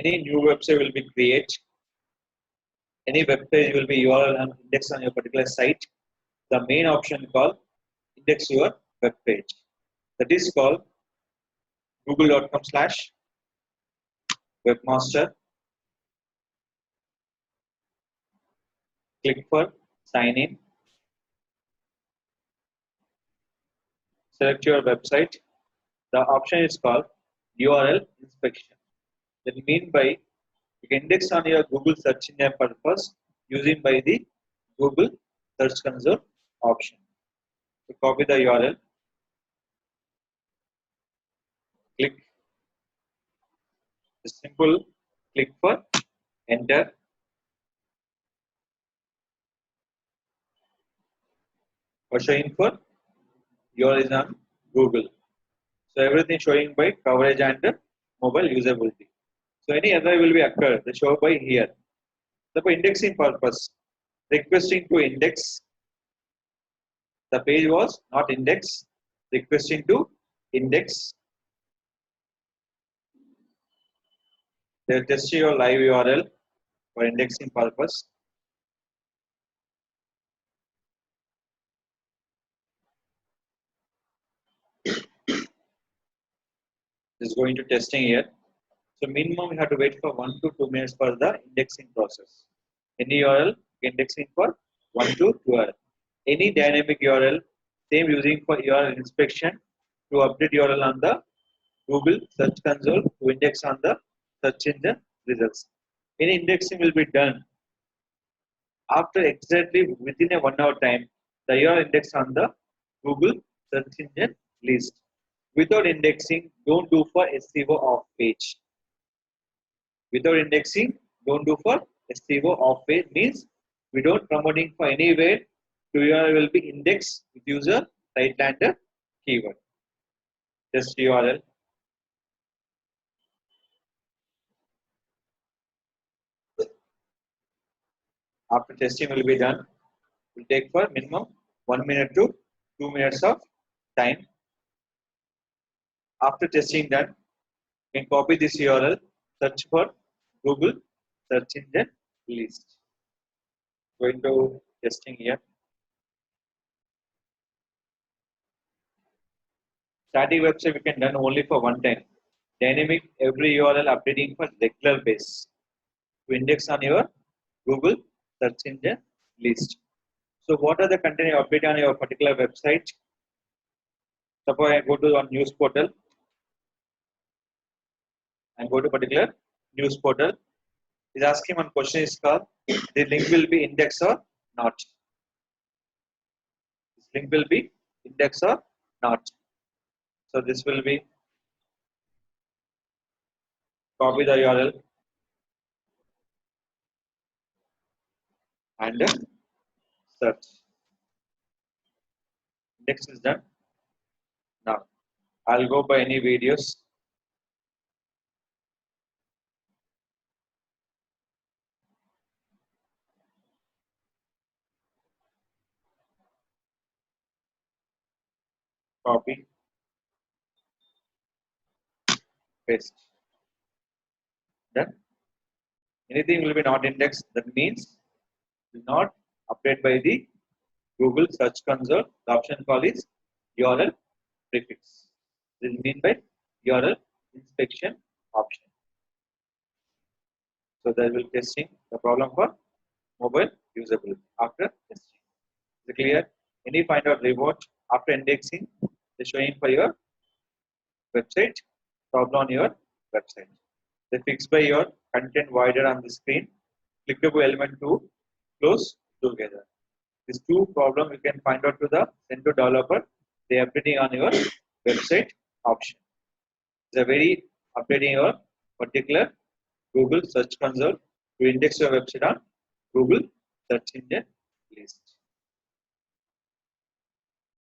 Any new website will be create. Any web page will be URL and index on your particular site. The main option called index your web page. That is called google.com/webmaster. Click for sign in. Select your website. The option is called URL inspection. That means by you can index on your Google search engine purpose using by the Google Search Console option. So copy the URL. Click the simple click for enter. For showing for URL is on Google. So everything showing by coverage and mobile usability. So any other will be occurred. They show by here. So for indexing purpose, requesting to index. The page was not indexed. Requesting to index. They will test your live URL for indexing purpose. This is going to testing here. So minimum we have to wait for 1 to 2 minutes for the indexing process. Any URL indexing for 1 to 2 hours. Any dynamic URL, same using for URL inspection to update URL on the Google Search Console to index on the search engine results. Any indexing will be done after exactly within a 1 hour time. The URL index on the Google search engine list. Without indexing, don't do for SEO off page. Without indexing, don't do for SEO off page means we don't promoting for anywhere. To URL will be indexed with user title and keyword. Just URL. After testing will be done, will take for minimum 1 minute to 2 minutes of time. After testing done, you can copy this URL, search for Google search engine list. Going to testing here. Static website we can done only for one time. Dynamic every URL updating for regular base to index on your Google search engine list. So what are the content you update on your particular website? Suppose I go to one news portal and go to particular news portal. Is asking one question is called the link will be indexed or not. This link will be indexed or not. So this will be copy the URL and search. Index is done. Now I'll go by any videos. Copy, paste. Done. Anything will be not indexed. That means will not update by the Google Search Console. The option called is URL prefix. This is mean by URL inspection option. So that will testing the problem for mobile usability after testing. Is it clear? Any find out reward after indexing is showing for your website, problem on your website. They fix by your content wider on the screen, clickable element to close together. These two problems you can find out to the send to developer. They are updating on your website option. It's a very updating your particular Google Search Console to index your website on Google Search Engine list.